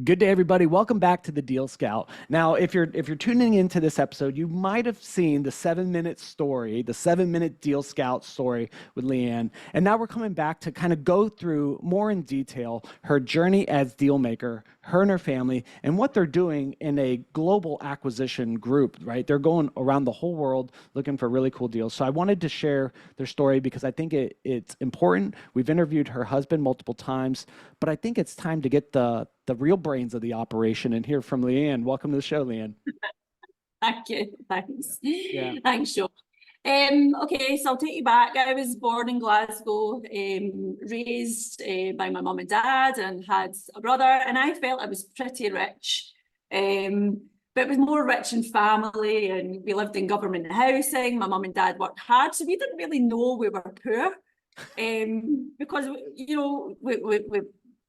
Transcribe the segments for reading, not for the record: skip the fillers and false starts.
Good day, everybody. Welcome back to the Deal Scout. Now, if you're tuning into this episode, you might have seen the 7-minute story, the 7-minute Deal Scout story with Leanne. And now we're coming back to kind of go through more in detail her journey as deal maker, her and her family, and what they're doing in a global acquisition group, right? They're going around the whole world looking for really cool deals. So I wanted to share their story because I think it's important. We've interviewed her husband multiple times, but I think it's time to get the real brains of the operation and hear from Leanne. Welcome to the show, Leanne. Thank you. Thanks. Yeah. Thanks, Sean. Okay, so I'll take you back. I was born in Glasgow, raised by my mum and dad, and had a brother, and I felt I was pretty rich. But it was more rich in family, and we lived in government housing. My mum and dad worked hard, so we didn't really know we were poor. Because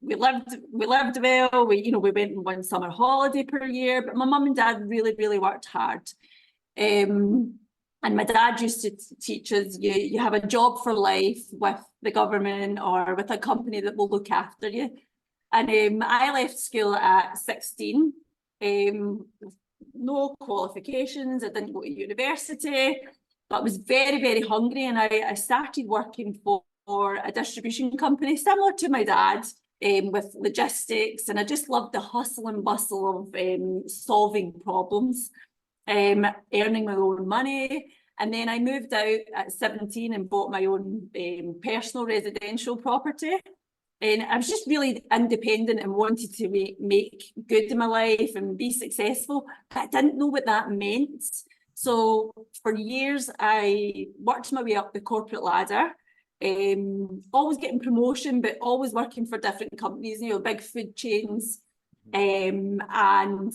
we lived well. We went on one summer holiday per year, but my mum and dad really worked hard. And my dad used to teach us, you have a job for life with the government or with a company that will look after you. And I left school at 16, no qualifications. I didn't go to university, but was very hungry, and I started working for a distribution company similar to my dad, with logistics, and I just loved the hustle and bustle of solving problems, earning my own money. And then I moved out at 17 and bought my own personal residential property. And I was just really independent and wanted to make good in my life and be successful, but I didn't know what that meant. So for years, I worked my way up the corporate ladder, always getting promotion, but always working for different companies, big food chains. My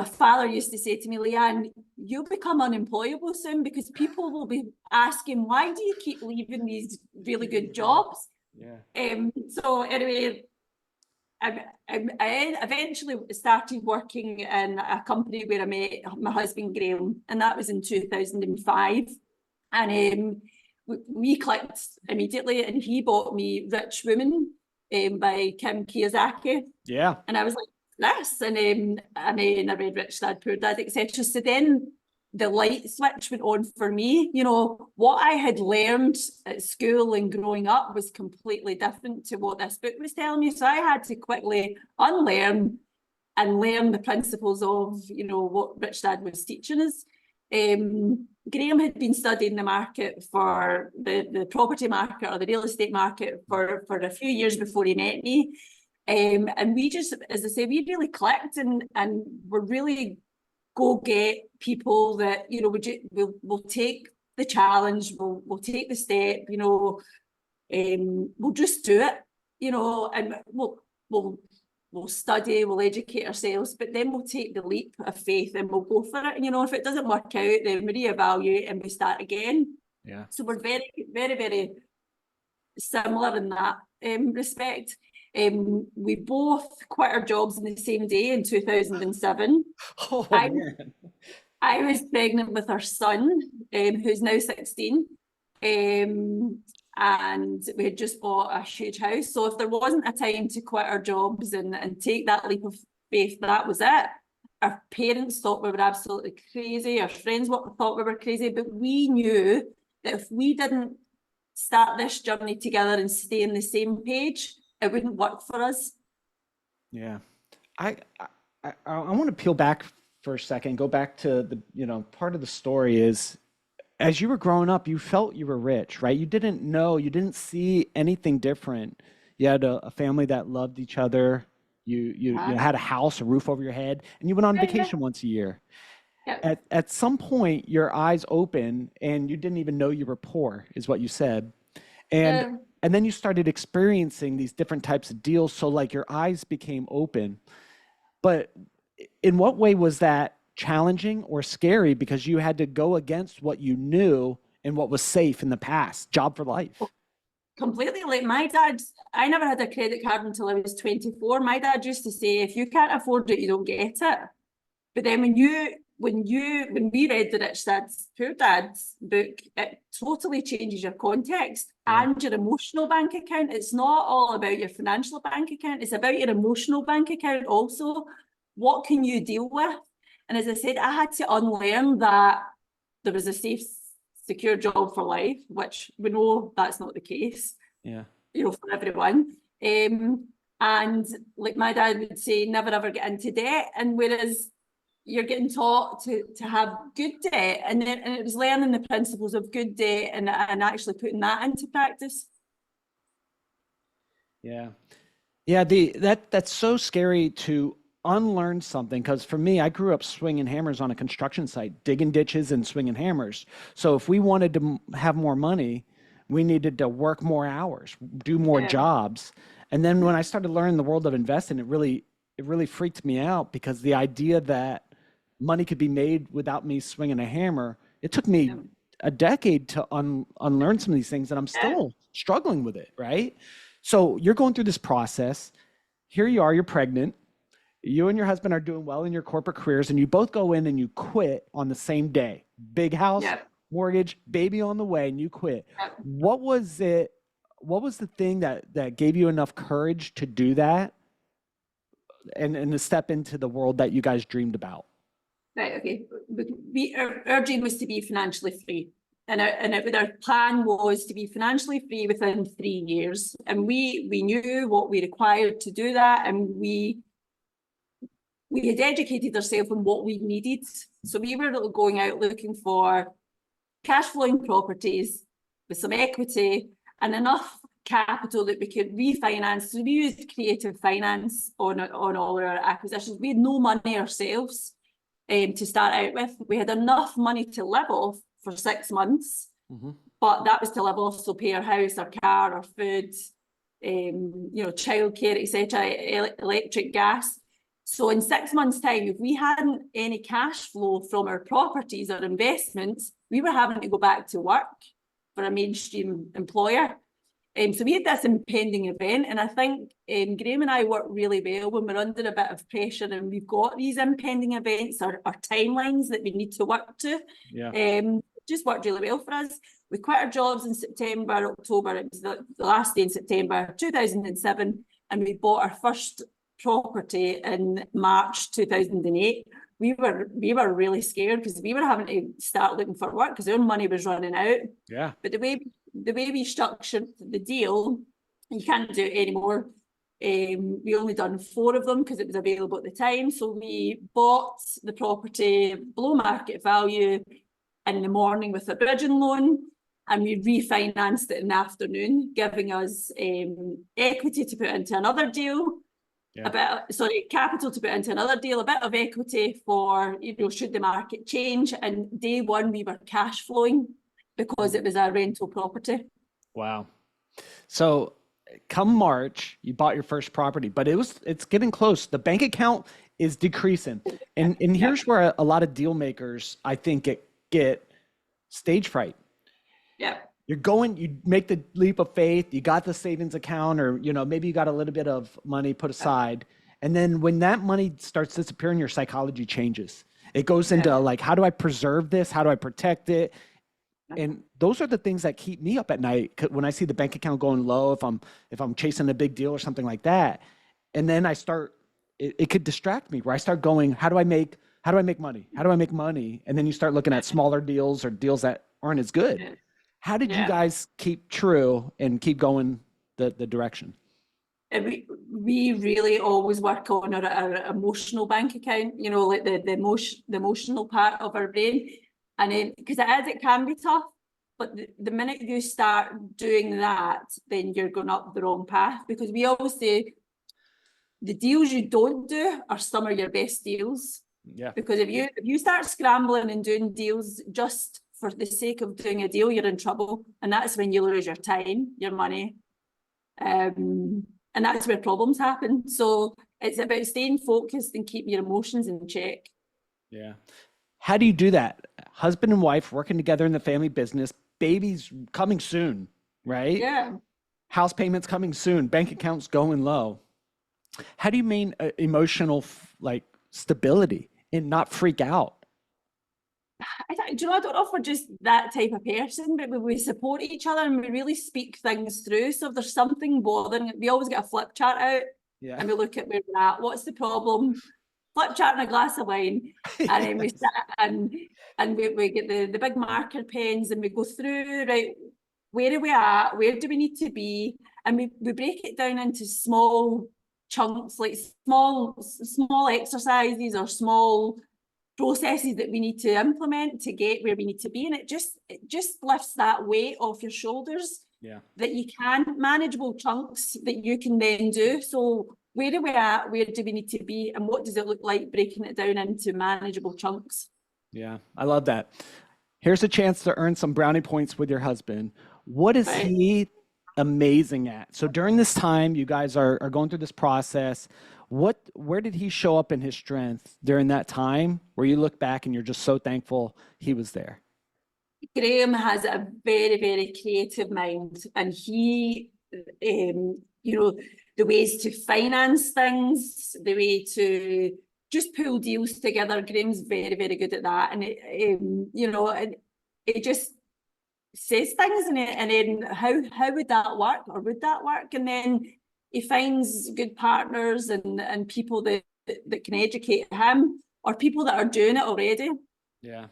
father used to say to me, Leanne, you'll become unemployable soon because people will be asking, why do you keep leaving these really good jobs? Yeah. So anyway, I eventually started working in a company where I met my husband, Graeme, and that was in 2005. And we clicked immediately, and he bought me Rich Woman by Kim Kiyosaki. Yeah. And I was like, this, and then I read Rich Dad, Poor Dad, etc. So then the light switch went on for me. What I had learned at school and growing up was completely different to what this book was telling me. So I had to quickly unlearn and learn the principles of, what Rich Dad was teaching us. Graeme had been studying the market for the property market or the real estate market for a few years before he met me. And we just, as I say, we really clicked, and we're really go get people that, will take the challenge, we'll take the step, we'll just do it, and we'll study, we'll educate ourselves, but then we'll take the leap of faith and we'll go for it. And, if it doesn't work out, then we reevaluate and we start again. Yeah. So we're very similar in that respect. We both quit our jobs in the same day in 2007. Oh, man. I was pregnant with our son, who's now 16. And we had just bought a huge house. So if there wasn't a time to quit our jobs and take that leap of faith, that was it. Our parents thought we were absolutely crazy. Our friends thought we were crazy. But we knew that if we didn't start this journey together and stay on the same page, it wouldn't work for us. Yeah. I want to peel back for a second, go back to the, part of the story is, as you were growing up, you felt you were rich, right? You didn't see anything different. You had a family that loved each other. You had a house, a roof over your head, and you went on vacation once a year. Yeah. At some point, your eyes open, and you didn't even know you were poor, is what you said. And then you started experiencing these different types of deals. So like your eyes became open. But in what way was that challenging or scary? Because you had to go against what you knew and what was safe in the past, job for life. Completely. Like my dad, I never had a credit card until I was 24. My dad used to say, if you can't afford it, you don't get it. But then when you when we read the Rich Dad's Poor Dad's book, it totally changes your context and your emotional bank account. It's not all about your financial bank account. It's about your emotional bank account also. What can you deal with? And as I said, I had to unlearn that there was a safe, secure job for life, which we know that's not the case. Yeah. For everyone. And like my dad would say, never ever get into debt. And whereas you're getting taught to have good debt, and it was learning the principles of good debt and actually putting that into practice. Yeah. Yeah, that's so scary to unlearn something, because for me, I grew up swinging hammers on a construction site, digging ditches and swinging hammers. So if we wanted to have more money, we needed to work more hours, do more jobs. And then when I started learning the world of investing, it really freaked me out, because the idea that money could be made without me swinging a hammer, it took me a decade to unlearn some of these things, and I'm still struggling with it, right? So you're going through this process. Here you are, you're pregnant. You and your husband are doing well in your corporate careers, and you both go in and you quit on the same day. Big house, mortgage, baby on the way, and you quit. What was it? What was the thing that gave you enough courage to do that and to step into the world that you guys dreamed about? Right, okay. Our dream was to be financially free. And our plan was to be financially free within 3 years. And we knew what we required to do that. And we had educated ourselves on what we needed. So we were going out looking for cash flowing properties with some equity and enough capital that we could refinance. So we used creative finance on all our acquisitions. We had no money ourselves to start out with. We had enough money to live off for 6 months, but that was to live off, so pay our house, our car, our food, childcare, etc., electric, gas. So in 6 months' time, if we hadn't any cash flow from our properties or investments, we were having to go back to work for a mainstream employer. So we had this impending event, and I think Graeme and I work really well when we're under a bit of pressure and we've got these impending events or timelines that we need to work to. Just worked really well for us. We quit our jobs in September, October, it was the last day in September 2007, and we bought our first property in March 2008. We were really scared because we were having to start looking for work because our money was running out. But the way we structured the deal, you can't do it anymore. We only done 4 of them because it was available at the time. So we bought the property below market value in the morning with a bridging loan, and we refinanced it in the afternoon, giving us equity to put into another deal. Capital to put into another deal, a bit of equity for, should the market change. And day one, we were cash flowing because it was a rental property. Wow. So come March, you bought your first property, but it's getting close. The bank account is decreasing. And here's where a lot of deal makers, I think, get stage fright. You make the leap of faith, you got the savings account, or maybe you got a little bit of money put aside. And then when that money starts disappearing, your psychology changes. It goes into like, how do I preserve this? How do I protect it? And those are the things that keep me up at night when I see the bank account going low, if I'm chasing a big deal or something like that. And then it could distract me, where I start going, how do I make money? How do I make money? And then you start looking at smaller deals or deals that aren't as good. How did you guys keep true and keep going the direction? And we really always work on our emotional bank account, like the emotional part of our brain. And because it can be tough, but the minute you start doing that, then you're going up the wrong path. Because we always say the deals you don't do are some of your best deals. Because if you start scrambling and doing deals just for the sake of doing a deal, you're in trouble. And that's when you lose your time, your money. And that's where problems happen. So it's about staying focused and keeping your emotions in check. How do you do that? Husband and wife working together in the family business, babies coming soon, right? House payments coming soon, bank accounts going low. How do you maintain emotional stability and not freak out? I don't know if we're just that type of person, but we support each other and we really speak things through. So if there's something bothering, we always get a flip chart out Yeah. and we look at where we're at. What's the problem? Flip chart and a glass of wine. And then we sit and we get the big marker pens and we go through, right, where are we at? Where do we need to be? And we break it down into small chunks, like small exercises or small processes that we need to implement to get where we need to be. And it just lifts that weight off your shoulders. Yeah. That you can, manageable chunks that you can then do. So where are we at? Where do we need to be? And what does it look like breaking it down into manageable chunks? Yeah, I love that. Here's a chance to earn some brownie points with your husband. What is Right. he amazing at? So during this time, you guys are going through this process. Where did he show up in his strength during that time where you look back and you're just so thankful he was there? Graeme has a very, very creative mind, and he, the ways to finance things, the way to just pull deals together. Graeme's very, very good at that, and and it just says things, and then how would that work, or would that work? And then he finds good partners and people that can educate him, or people that are doing it already. Yeah.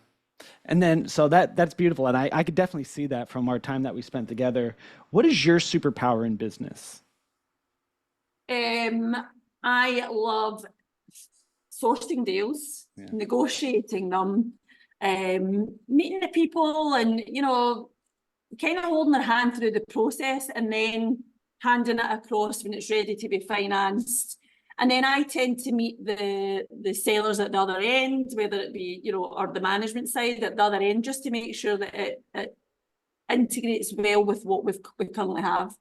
And then, so that's beautiful. And I could definitely see that from our time that we spent together. What is your superpower in business? I love sourcing deals, Yeah. negotiating them, meeting the people and, kind of holding their hand through the process and then handing it across when it's ready to be financed. And then I tend to meet the sellers at the other end, whether it be, or the management side at the other end, just to make sure that it integrates well with what we currently have.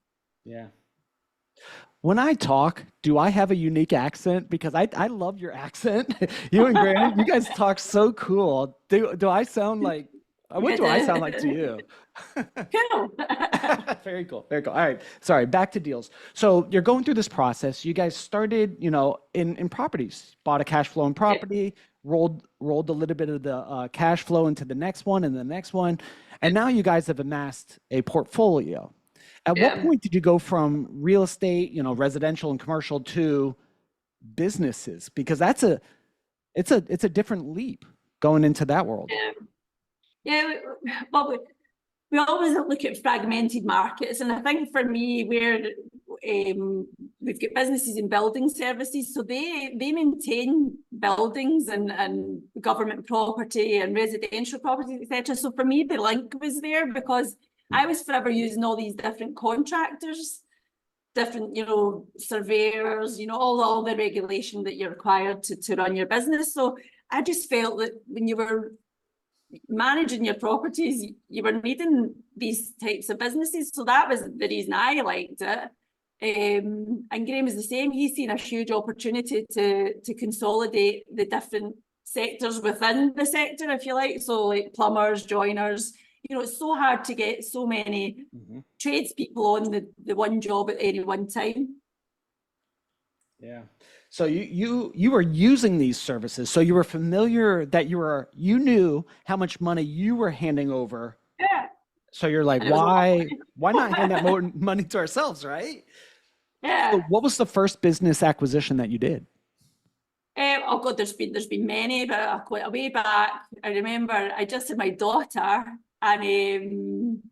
Yeah. When I talk, do I have a unique accent? Because I love your accent. You and Graeme, you guys talk so cool. Do I sound like, what do I sound like to you? Cool. Very cool. Very cool. All right. Sorry. Back to deals. So you're going through this process. You guys started, in properties, bought a cash flowing property, rolled a little bit of the cash flow into the next one and the next one. And now you guys have amassed a portfolio. At what Yeah. point did you go from real estate, residential and commercial to businesses? Because it's a different leap going into that world. Yeah. Well, we always look at fragmented markets, and I think for me, we've got businesses in building services, so they maintain buildings and government property and residential properties, etc. So for me, the link was there because I was forever using all these different contractors, different, surveyors, all the regulation that you're required to run your business. So I just felt that when you were managing your properties, you were needing these types of businesses. So that was the reason I liked it. And Graeme is the same. He's seen a huge opportunity to consolidate the different sectors within the sector, if you like. So like plumbers, joiners, it's so hard to get so many tradespeople on the one job at any one time. Yeah. So you were using these services. So you were familiar that you knew how much money you were handing over. Yeah. So you're like, And it was a lot of why not hand that more money to ourselves, right? Yeah. So what was the first business acquisition that you did? Oh God, there's been many, but quite a way back. I remember I just had my daughter, and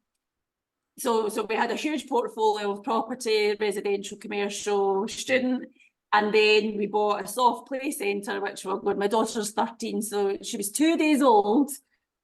so we had a huge portfolio of property, residential, commercial, student, and then we bought a soft play centre, which when my daughter's 13, so she was 2 days old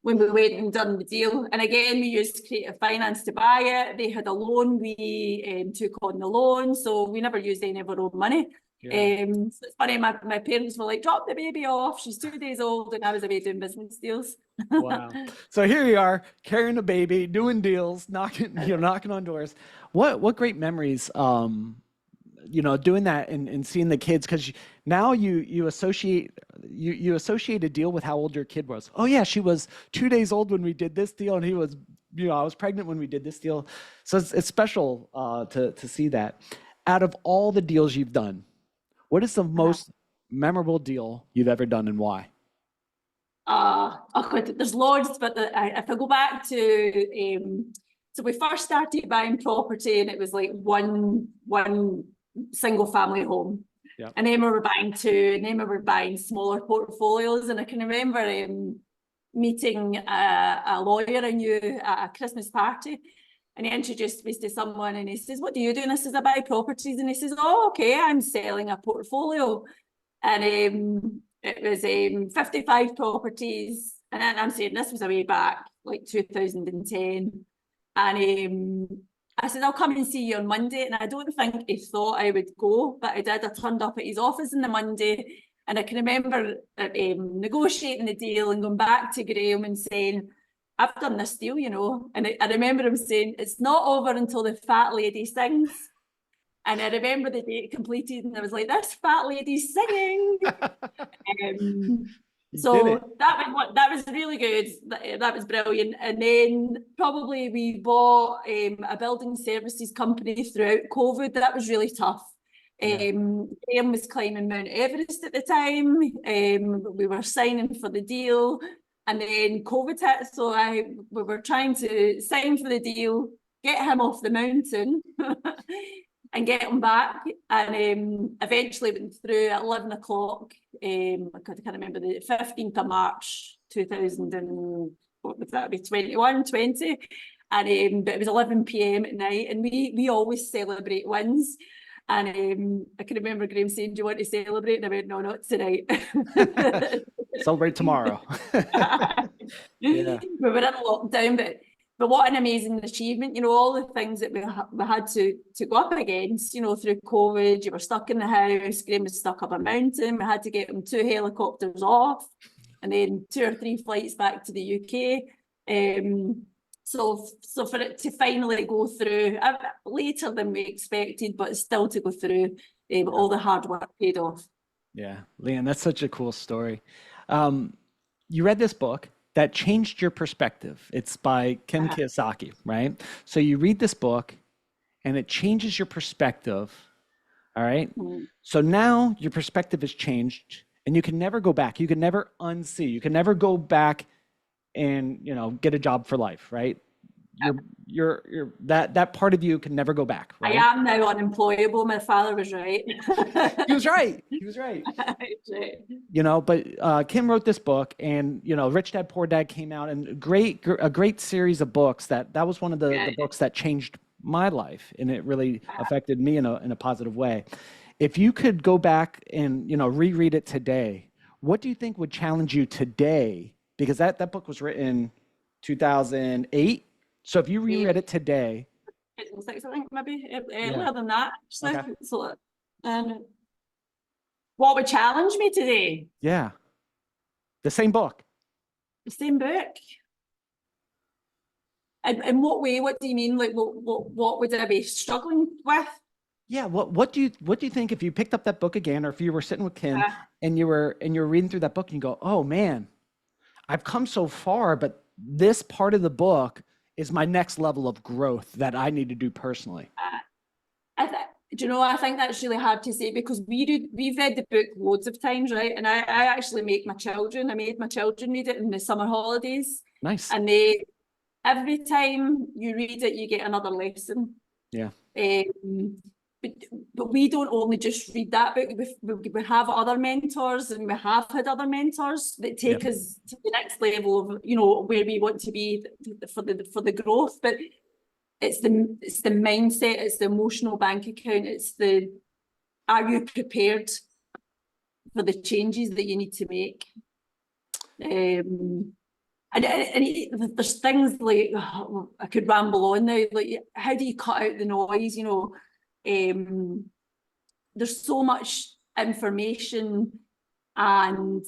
when we went and done the deal. And again, we used creative finance to buy it. They had a loan, we took on the loan, so we never used any of our own money. Yeah. So it's funny, my parents were like, drop the baby off, she's 2 days old, and I was away doing business deals. Wow. So here you are, carrying a baby, doing deals, knocking on doors. What great memories, doing that and seeing the kids, because now you associate a deal with how old your kid was. Oh yeah, she was 2 days old when we did this deal, and he was, I was pregnant when we did this deal. So it's special to see that. Out of all the deals you've done, what is the most memorable deal you've ever done, and why? Oh God, there's loads, but if I go back to, so we first started buying property and it was like one single family home. Yeah. And then we were buying two, and then we were buying smaller portfolios. And I can remember meeting a lawyer I knew at a Christmas party. And he introduced me to someone and he says, "What do you do?" And I says, "I buy properties." And he says, "Oh, okay, I'm selling a portfolio." And it was 55 properties. And then I'm saying this was a way back, like 2010. And I said, "I'll come and see you on Monday." And I don't think he thought I would go, but I did. I turned up at his office on the Monday. And I can remember negotiating the deal and going back to Graeme and saying, "I've done this deal, you know." And I remember him saying, "It's not over until the fat lady sings." And I remember the date completed and I was like, "This fat lady's singing." So that was really good. That was brilliant. And then probably we bought a building services company throughout COVID. That was really tough. Graeme was climbing Mount Everest at the time. We were signing for the deal, and then COVID hit. So we were trying to sign for the deal, get him off the mountain, and get him back. And eventually went through at 11 o'clock. I can't remember, the 15th of March 2000 and what would that be, 21, 20. And but it was 11 p.m. at night, and we always celebrate wins. And I can remember Graeme saying, "Do you want to celebrate?" And I went, "No, not tonight." Celebrate tomorrow. Yeah. We were in lockdown, but what an amazing achievement. You know, all the things that we had to go up against, you know, through COVID. You were stuck in the house, Graeme was stuck up a mountain. We had to get him 2 helicopters off and then 2 or 3 flights back to the UK. So for it to finally go through later than we expected, but still to go through, all the hard work paid off. Yeah, Leanne, that's such a cool story. You read this book that changed your perspective. It's by Kim Kiyosaki, right? So you read this book and it changes your perspective. All right. So now your perspective has changed and you can never go back. You can never unsee. You can never go back and, you know, get a job for life, right? You're that part of you can never go back, right? I am now unemployable. My father was right. He was right. He was right. You know, but Kim wrote this book, and you know, Rich Dad Poor Dad came out, and a great series of books. That was one of the books that changed my life, and it really affected me in a positive way. If you could go back and, you know, reread it today, what do you think would challenge you today? Because that book was written 2008. So if you reread it today, I think maybe earlier than that, actually. Okay. So, what would challenge me today? Yeah, the same book. The same book. In what way? What do you mean? Like, what would I be struggling with? Yeah. What do you think if you picked up that book again, or if you were sitting with Kim and you were reading through that book and you go, "Oh man, I've come so far, but this part of the book is my next level of growth that I need to do personally." Do you know, I think that's really hard to say, because we've read the book loads of times, right? And I actually made my children read it in the summer holidays. Nice. And every time you read it, you get another lesson. Yeah. But we don't only just read that book. We have other mentors, and we have had other mentors that take us to the next level of, you know, where we want to be for the growth. But it's the mindset, it's the emotional bank account, it's are you prepared for the changes that you need to make? And there's things like, I could ramble on now, like, how do you cut out the noise? You know, there's so much information and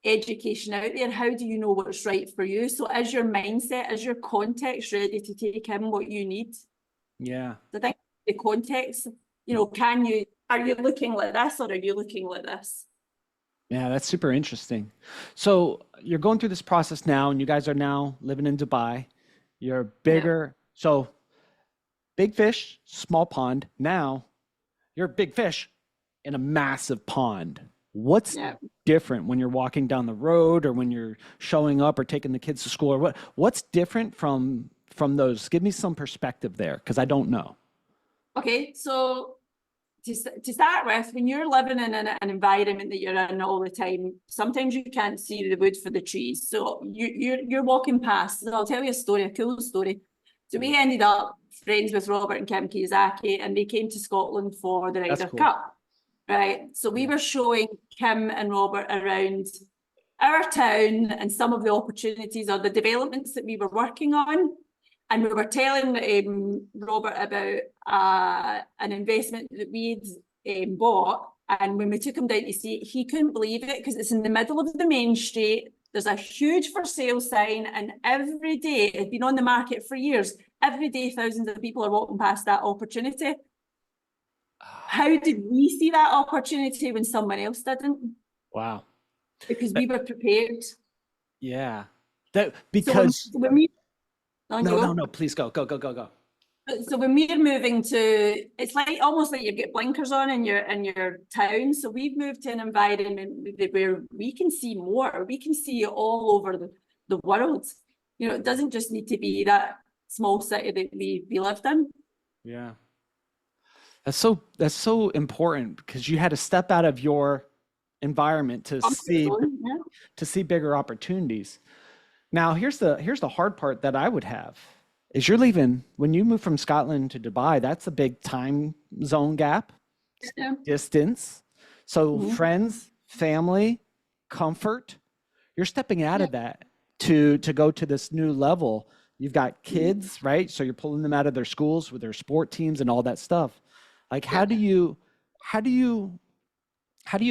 education out there. How do you know what's right for you? So is your mindset, is your context ready to take in what you need? Yeah. I think the context, you know, are you looking like this, or are you looking like this? Yeah, that's super interesting. So you're going through this process now, and you guys are now living in Dubai. You're bigger. So big fish, small pond. Now you're a big fish in a massive pond. What's Yeah. different when you're walking down the road or when you're showing up or taking the kids to school, or what's different from those? Give me some perspective there, because I don't know. Okay, so to start with, when you're living in an environment that you're in all the time, sometimes you can't see the wood for the trees. So you're walking past. So I'll tell you a story, a cool story. So we ended up friends with Robert and Kim Kiyosaki, and they came to Scotland for the That's Ryder cool. Cup. Right. So we Yeah. were showing Kim and Robert around our town and some of the opportunities or the developments that we were working on. And we were telling Robert about an investment that we'd bought. And when we took him down to see it, he couldn't believe it because it's in the middle of the main street. There's a huge for sale sign, and every day, it's been on the market for years. Every day, thousands of people are walking past that opportunity. How did we see that opportunity when someone else didn't? Wow. Because we were prepared. Yeah. That So because when we, on you go. no, please go. Go. So when we're moving to, it's like almost like you've got blinkers on in your town. So we've moved to an environment where we can see more. We can see all over the world. You know, it doesn't just need to be that small city that we lived in. Yeah. That's so important, because you had to step out of your environment Comfort zone, yeah. to see bigger opportunities. Now, here's the hard part that I would have is you're leaving when you move from Scotland to Dubai. That's a big time zone gap, Yeah. distance. So Mhm. friends, family, comfort. You're stepping out Yeah. of that to go to this new level. You've got Mhm. kids, right? So you're pulling them out of their schools with their sport teams and all that stuff. Like, Yeah. how do you how do you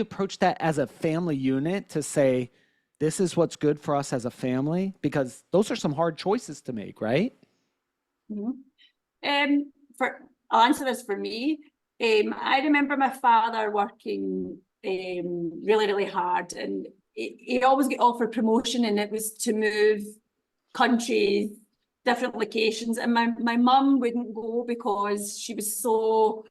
approach that as a family unit to say, this is what's good for us as a family? Because those are some hard choices to make, right? Mhm. For I'll answer this for me. I remember my father working really, really hard, and he always get offered promotion, and it was to move countries, different locations. And my mum wouldn't go because she was so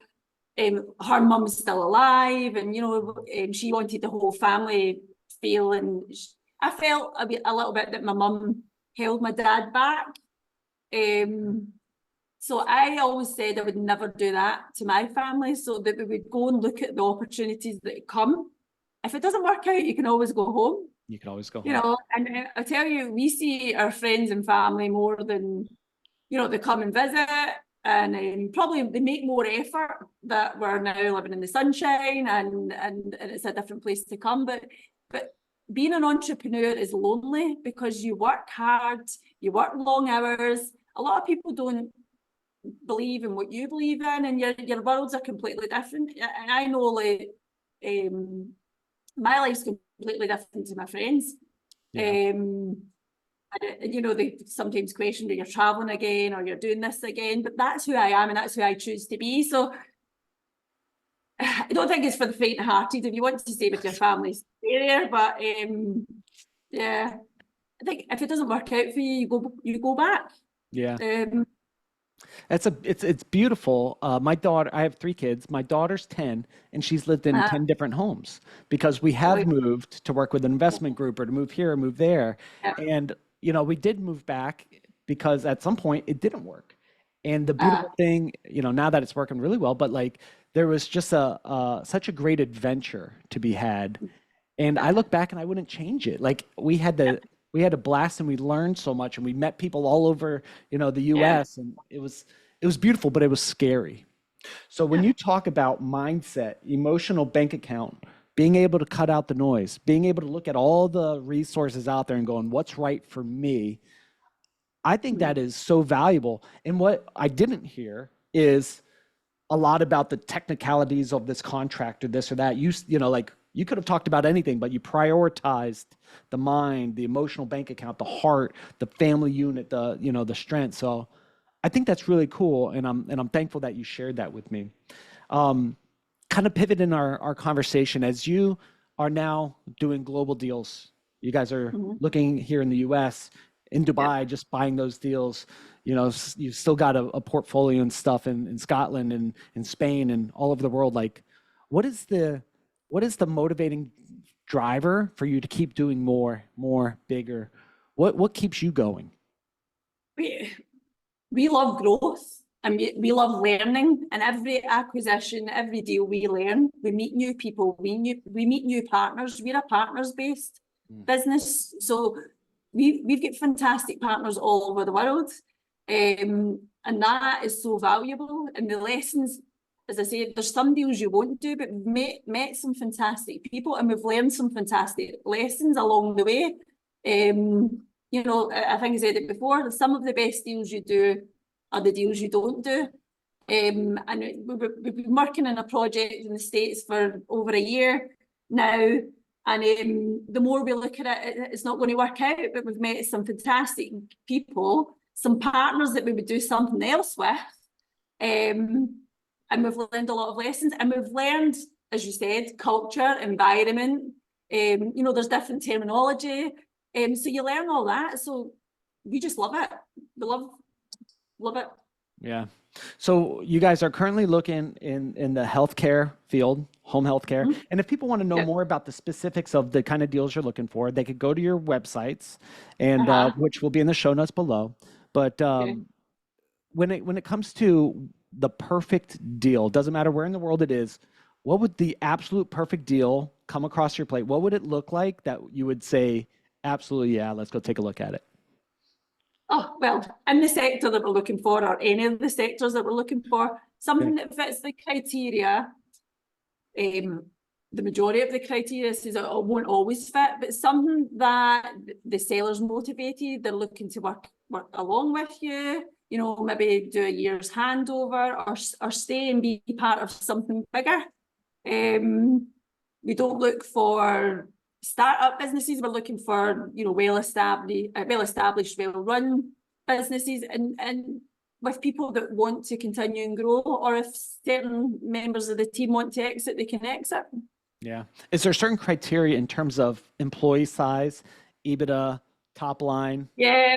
her mum's still alive, and you know, she wanted the whole family feel. And I felt a little bit that my mum held my dad back. So I always said I would never do that to my family, so that we would go and look at the opportunities that come. If it doesn't work out, you can always go home, You can always go you home. know. And I tell you, we see our friends and family more than, you know, they come and visit, and probably they make more effort that we're now living in the sunshine, and it's a different place to come. But being an entrepreneur is lonely because you work hard, you work long hours. A lot of people don't believe in what you believe in, and your worlds are completely different. And I know, like, my life's completely different to my friends. Yeah. And, you know, they sometimes question that you're traveling again or you're doing this again, but that's who I am and that's who I choose to be. So I don't think it's for the faint-hearted. If you want to stay with your family, stay there. But yeah, I think if it doesn't work out for you, you go back. Yeah. Um, It's beautiful. My daughter, I have three kids. My daughter's 10, and she's lived in uh, 10 different homes because we so, have moved to work with an investment group or to move here or move there. yeah, And, we did move back because at some point it didn't work. And the uh, beautiful thing, now that it's working really well, but like there was just such a great adventure to be had. And I look back and I wouldn't change it. Like we had a blast and we learned so much and we met people all over, the yeah, US, and it was beautiful, but it was scary. So when you talk about mindset, emotional bank account, being able to cut out the noise, being able to look at all the resources out there and going, what's right for me? I think that is so valuable. And what I didn't hear is a lot about the technicalities of this contract or this or that. Like you could have talked about anything, but you prioritized the mind, the emotional bank account, the heart, the family unit, the strength. So I think that's really cool, and I'm thankful that you shared that with me. Kind of pivot in our conversation as you are now doing global deals. You guys are looking here in the U.S., in yeah. Dubai, just buying those deals. You've still got a portfolio and stuff in Scotland and in Spain and all over the world. Like, what is the What is the motivating driver for you to keep doing more, bigger? What keeps you going? We love growth and we love learning, and every acquisition, every deal we learn, we meet new people, we meet new partners. We're a partners based business, so we've got fantastic partners all over the world, and that is so valuable. And the lessons, as I said, there's some deals you won't do, but we've met some fantastic people and we've learned some fantastic lessons along the way. You know, I think I said it before, some of the best deals you do are the deals you don't do. And we've been working on a project in the States for over a year now. And the more we look at it, it's not going to work out, but we've met some fantastic people, some partners that we would do something else with. And we've learned a lot of lessons, and we've learned, as you said, culture, environment. You know, there's different terminology. So you learn all that. So we just love it. We love it. Yeah. So you guys are currently looking in the healthcare field, home healthcare. Mm-hmm. And if people want to know more about the specifics of the kind of deals you're looking for, they could go to your websites, and which will be in the show notes below. But when it comes to the perfect deal, doesn't matter where in the world it is, what would the absolute perfect deal come across your plate? What would it look like that you would say, absolutely, yeah, let's go take a look at it? Oh, well, in the sector that we're looking for, or any of the sectors that we're looking for, something that fits the criteria. The majority of the criteria says it won't always fit, but something that the seller's motivated, they're looking to work along with you, you know, maybe do a year's handover, or stay and be part of something bigger. We don't look for startup businesses. We're looking for, you know, well-established, well-run businesses, and with people that want to continue and grow, or if certain members of the team want to exit, they can exit. Yeah. Is there certain criteria in terms of employee size, EBITDA, top line? Yeah,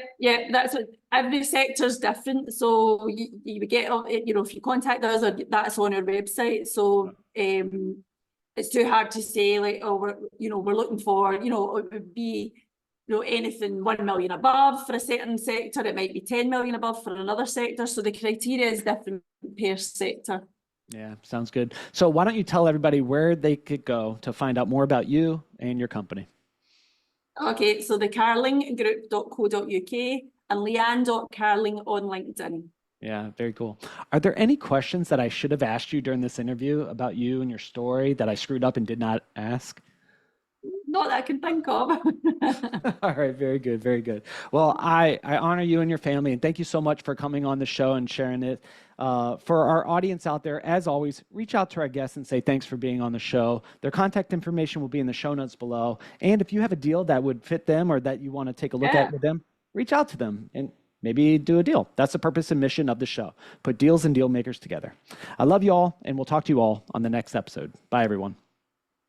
that's what every sector is different. So you get, you know, if you contact us, that's on our website. So it's too hard to say, like, oh, we're looking for, you know, it would be, you know, anything 1 million above for a certain sector. It might be 10 million above for another sector. So the criteria is different per sector. Yeah, sounds good. So why don't you tell everybody where they could go to find out more about you and your company? Okay, so the carlinggroup.co.uk and Leanne.carling on LinkedIn. Yeah, very cool. Are there any questions that I should have asked you during this interview about you and your story that I screwed up and did not ask? Not that I can think of. All right, very good, very good. Well, I honor you and your family, and thank you so much for coming on the show and sharing it. For our audience out there, as always, reach out to our guests and say thanks for being on the show. Their contact information will be in the show notes below. And if you have a deal that would fit them or that you want to take a look at with them, reach out to them and maybe do a deal. That's the purpose and mission of the show. Put deals and deal makers together. I love you all, and we'll talk to you all on the next episode. Bye, everyone.